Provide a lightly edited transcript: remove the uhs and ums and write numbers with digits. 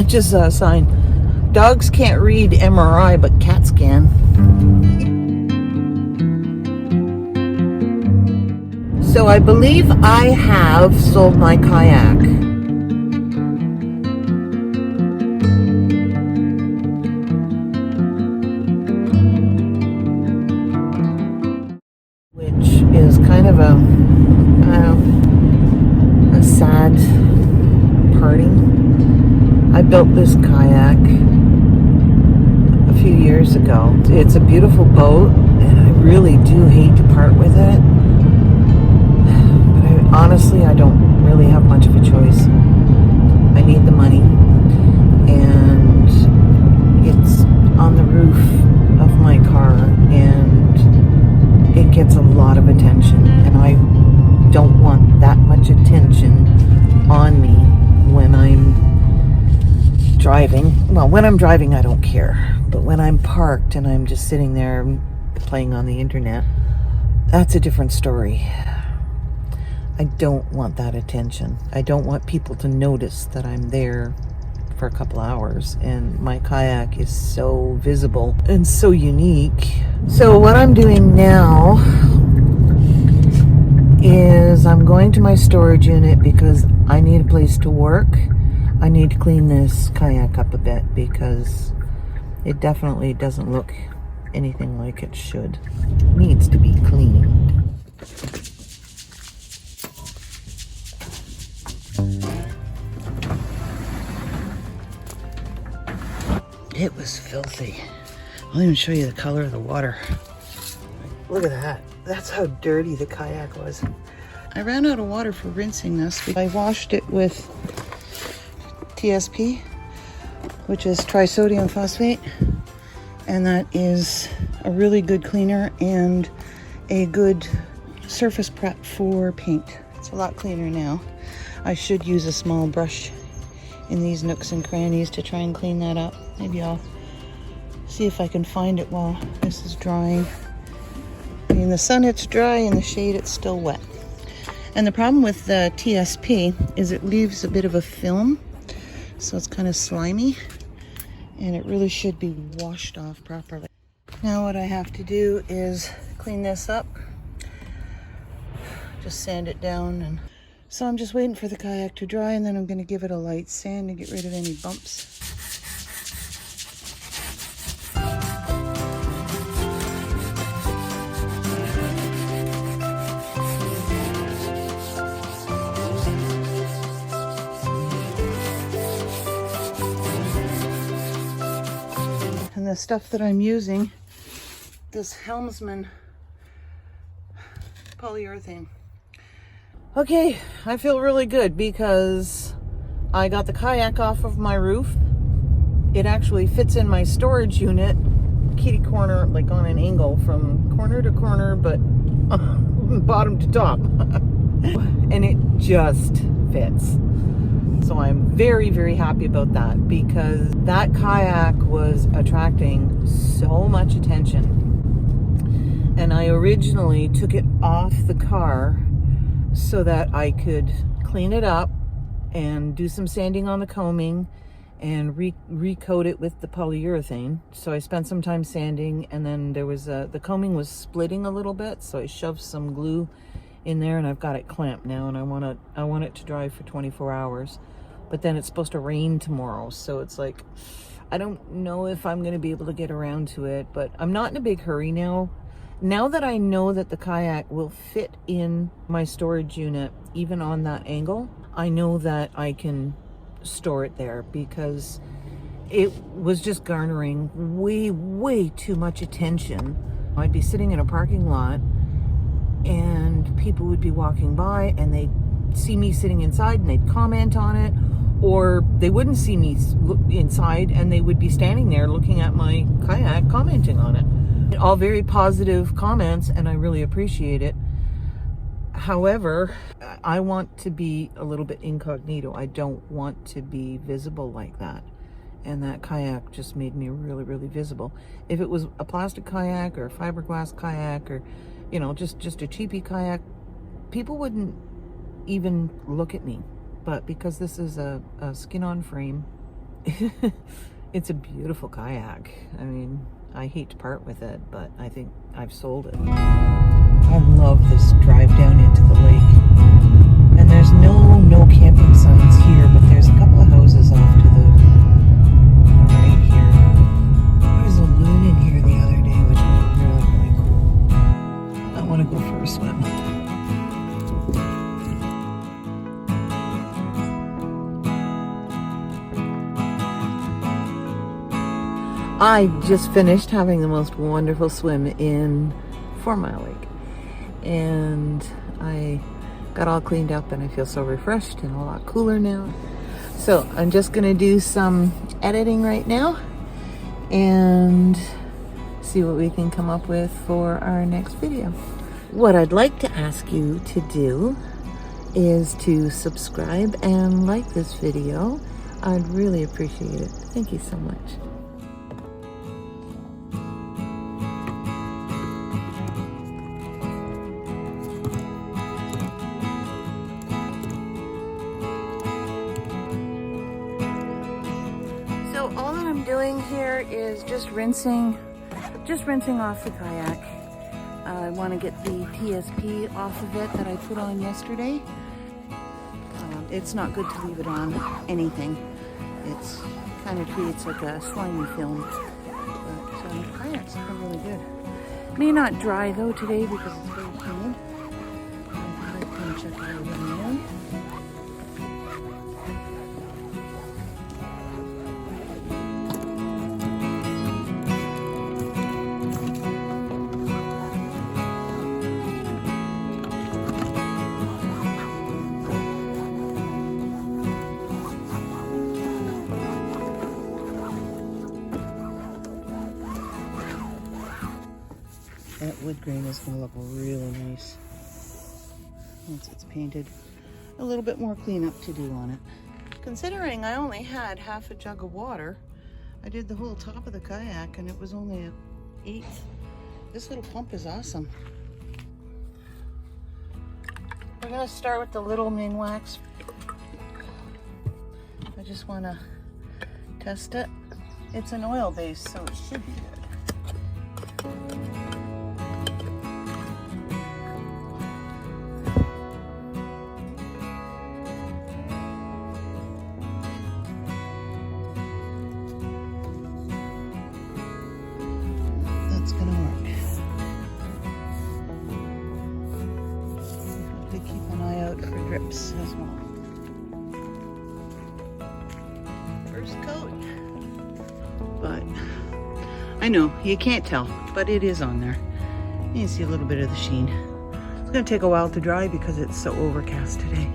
Just a sign. Dogs can't read MRI, but cats can. So I believe I have sold my kayak. Which is kind of a sad parting. I built this kayak a few years ago. It's a beautiful boat, and I really do hate to part with it. But honestly, I don't really have much of a choice. I need the money, and it's on the roof of my car, and it gets a lot of attention, and I don't want that much attention on me when I'm driving. Well, when I'm driving, I don't care. But when I'm parked and I'm just sitting there playing on the internet, that's a different story. I don't want that attention. I don't want people to notice that I'm there for a couple hours, and my kayak is so visible and so unique. So what I'm doing now is I'm going to my storage unit because I need a place to work. I need to clean this kayak up a bit because it definitely doesn't look anything like it should. It needs to be cleaned. It was filthy. I'll even show you the color of the water. Look at that. That's how dirty the kayak was. I ran out of water for rinsing this. I washed it with TSP, which is trisodium phosphate, and that is a really good cleaner and a good surface prep for paint. It's a lot cleaner now. I should use a small brush in these nooks and crannies to try and clean that up. Maybe I'll see if I can find it while this is drying. In the sun it's dry, in the shade it's still wet. And the problem with the TSP is it leaves a bit of a film, so it's kind of slimy, and it really should be washed off properly. Now what I have to do is clean this up, just sand it down, and so I'm just waiting for the kayak to dry, and then I'm going to give it a light sand to get rid of any bumps. And the stuff that I'm using, this Helmsman polyurethane. Okay, I feel really good because I got the kayak off of my roof. It actually fits in my storage unit, kitty corner, like on an angle from corner to corner, but bottom to top. And it just fits. So I'm very, very happy about that because that kayak was attracting so much attention. And I originally took it off the car so that I could clean it up and do some sanding on the combing and recoat it with the polyurethane. So I spent some time sanding, and then there was the combing was splitting a little bit, so I shoved some glue in there, and I've got it clamped now, and I want it to dry for 24 hours. But then it's supposed to rain tomorrow, so it's like I don't know if I'm going to be able to get around to it, but I'm not in a big hurry now. Now that I know that the kayak will fit in my storage unit, even on that angle, I know that I can store it there because it was just garnering way, way too much attention. I'd be sitting in a parking lot and people would be walking by and they'd see me sitting inside and they'd comment on it, or they wouldn't see me inside and they would be standing there looking at my kayak commenting on it. All very positive comments, and I really appreciate it. However, I want to be a little bit incognito. I don't want to be visible like that. And that kayak just made me really, really visible. If it was a plastic kayak or a fiberglass kayak or, you know, just a cheapy kayak, people wouldn't even look at me. But because this is a skin-on frame It's a beautiful kayak. I mean, I hate to part with it, but I think I've sold it. I love this drive down into the lake. And there's no camping signs here, but there's a couple of houses off to the right here. There was a loon in here the other day, which was really cool. I want to go for a swim. I just finished having the most wonderful swim in 4 Mile Lake, and I got all cleaned up and I feel so refreshed and a lot cooler now. So I'm just gonna do some editing right now and see what we can come up with for our next video. What I'd like to ask you to do is to subscribe and like this video. I'd really appreciate it. Thank you so much. So all that I'm doing here is just rinsing off the kayak. I want to get the TSP off of it that I put on yesterday. It's not good to leave it on anything. It's kind of creates like a slimy film. But the kayak's really good. May not dry though today because it's very humid. I'm going to check it out again. That wood grain is going to look really nice once it's painted. A little bit more cleanup to do on it. Considering I only had half a jug of water, I did the whole top of the kayak and it was only an 1/8. This little pump is awesome. We're going to start with the little Ming wax. I just want to test it. It's an oil base, so it should be good. That's gonna work. Have to keep an eye out for drips as well. First coat. But I know you can't tell, but it is on there. You can see a little bit of the sheen. It's gonna take a while to dry because it's so overcast today.